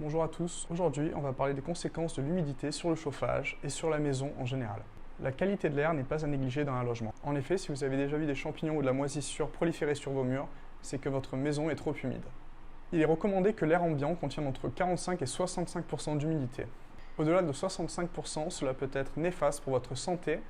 Bonjour à tous, aujourd'hui on va parler des conséquences de l'humidité sur le chauffage et sur la maison en général. La qualité de l'air n'est pas à négliger dans un logement. En effet, si vous avez déjà vu des champignons ou de la moisissure proliférer sur vos murs, c'est que votre maison est trop humide. Il est recommandé que l'air ambiant contienne entre 45 et 65% d'humidité. Au-delà de 65%, cela peut être néfaste pour votre santé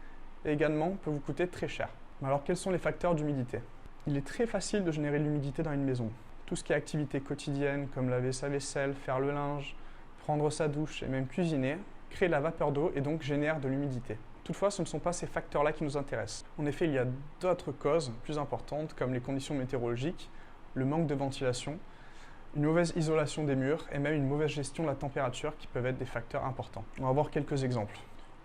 et également peut vous coûter très cher. Mais alors quels sont les facteurs d'humidité? Il est très facile de générer de l'humidité dans une maison. Tout ce qui est activité quotidienne, comme laver sa vaisselle, faire le linge, prendre sa douche et même cuisiner, crée de la vapeur d'eau et donc génère de l'humidité. Toutefois, ce ne sont pas ces facteurs-là qui nous intéressent. En effet, il y a d'autres causes plus importantes comme les conditions météorologiques, le manque de ventilation, une mauvaise isolation des murs et même une mauvaise gestion de la température qui peuvent être des facteurs importants. On va voir quelques exemples.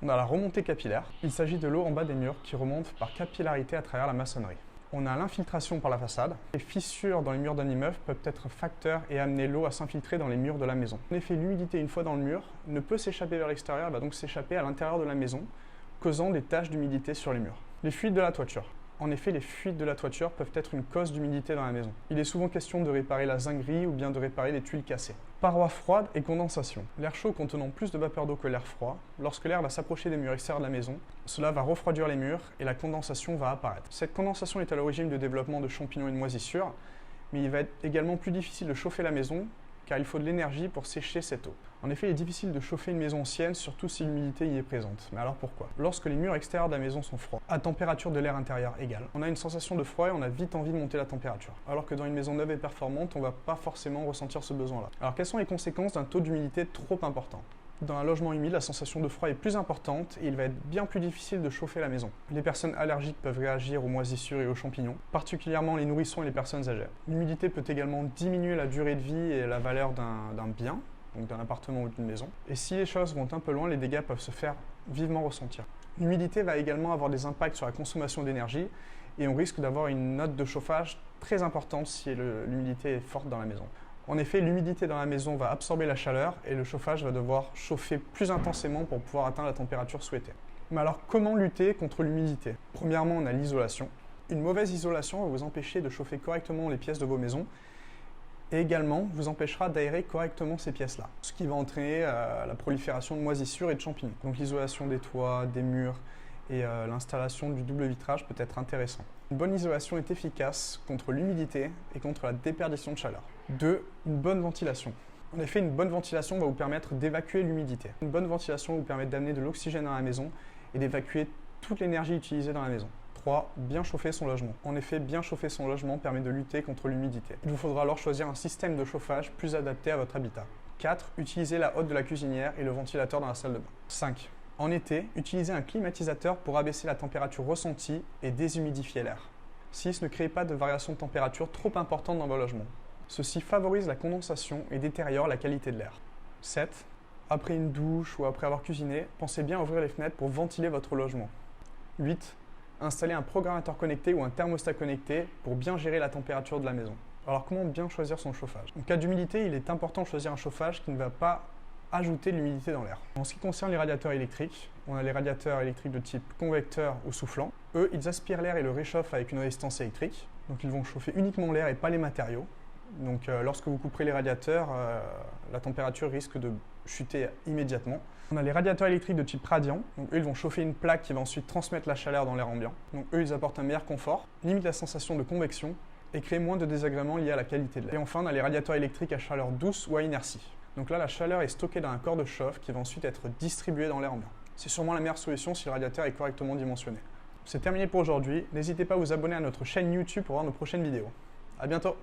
On a la remontée capillaire. Il s'agit de l'eau en bas des murs qui remonte par capillarité à travers la maçonnerie. On a l'infiltration par la façade. Les fissures dans les murs d'un immeuble peuvent être facteurs et amener l'eau à s'infiltrer dans les murs de la maison. En effet, l'humidité, une fois dans le mur, ne peut s'échapper vers l'extérieur, elle va donc s'échapper à l'intérieur de la maison, causant des taches d'humidité sur les murs. Les fuites de la toiture. En effet, les fuites de la toiture peuvent être une cause d'humidité dans la maison. Il est souvent question de réparer la zinguerie ou bien de réparer les tuiles cassées. Parois froides et condensation. L'air chaud contenant plus de vapeur d'eau que l'air froid, lorsque l'air va s'approcher des murs extérieurs de la maison, cela va refroidir les murs et la condensation va apparaître. Cette condensation est à l'origine du développement de champignons et de moisissures, mais il va être également plus difficile de chauffer la maison car il faut de l'énergie pour sécher cette eau. En effet, il est difficile de chauffer une maison ancienne, surtout si l'humidité y est présente. Mais alors pourquoi? Lorsque les murs extérieurs de la maison sont froids, à température de l'air intérieur égale, on a une sensation de froid et on a vite envie de monter la température. Alors que dans une maison neuve et performante, on ne va pas forcément ressentir ce besoin-là. Alors quelles sont les conséquences d'un taux d'humidité trop important? Dans un logement humide, la sensation de froid est plus importante et il va être bien plus difficile de chauffer la maison. Les personnes allergiques peuvent réagir aux moisissures et aux champignons, particulièrement les nourrissons et les personnes âgées. L'humidité peut également diminuer la durée de vie et la valeur d'un bien, donc d'un appartement ou d'une maison. Et si les choses vont un peu loin, les dégâts peuvent se faire vivement ressentir. L'humidité va également avoir des impacts sur la consommation d'énergie et on risque d'avoir une note de chauffage très importante si l'humidité est forte dans la maison. En effet, l'humidité dans la maison va absorber la chaleur et le chauffage va devoir chauffer plus intensément pour pouvoir atteindre la température souhaitée. Mais alors, comment lutter contre l'humidité? Premièrement, on a l'isolation. Une mauvaise isolation va vous empêcher de chauffer correctement les pièces de vos maisons et également vous empêchera d'aérer correctement ces pièces-là, ce qui va entraîner la prolifération de moisissures et de champignons. Donc l'isolation des toits, des murs et l'installation du double vitrage peut être intéressant. Une bonne isolation est efficace contre l'humidité et contre la déperdition de chaleur. 2. Une bonne ventilation. En effet, une bonne ventilation va vous permettre d'évacuer l'humidité. Une bonne ventilation va vous permettre d'amener de l'oxygène dans la maison et d'évacuer toute l'énergie utilisée dans la maison. 3. Bien chauffer son logement. En effet, bien chauffer son logement permet de lutter contre l'humidité. Il vous faudra alors choisir un système de chauffage plus adapté à votre habitat. 4. Utiliser la hotte de la cuisinière et le ventilateur dans la salle de bain. 5. En été, utilisez un climatisateur pour abaisser la température ressentie et déshumidifier l'air. 6. Ne créez pas de variations de température trop importantes dans vos logements. Ceci favorise la condensation et détériore la qualité de l'air. 7. Après une douche ou après avoir cuisiné, pensez bien à ouvrir les fenêtres pour ventiler votre logement. 8. Installez un programmateur connecté ou un thermostat connecté pour bien gérer la température de la maison. Alors comment bien choisir son chauffage? En cas d'humidité, il est important de choisir un chauffage qui ne va pas ajouter de l'humidité dans l'air. En ce qui concerne les radiateurs électriques, on a les radiateurs électriques de type convecteur ou soufflant. Eux, ils aspirent l'air et le réchauffent avec une résistance électrique. Donc ils vont chauffer uniquement l'air et pas les matériaux. Donc lorsque vous couperez les radiateurs, la température risque de chuter immédiatement. On a les radiateurs électriques de type radiant. Donc eux, ils vont chauffer une plaque qui va ensuite transmettre la chaleur dans l'air ambiant. Donc eux, ils apportent un meilleur confort, limitent la sensation de convection et créent moins de désagréments liés à la qualité de l'air. Et enfin, on a les radiateurs électriques à chaleur douce ou à inertie. Donc là, la chaleur est stockée dans un corps de chauffe qui va ensuite être distribué dans l'air ambiant. C'est sûrement la meilleure solution si le radiateur est correctement dimensionné. C'est terminé pour aujourd'hui. N'hésitez pas à vous abonner à notre chaîne YouTube pour voir nos prochaines vidéos. À bientôt!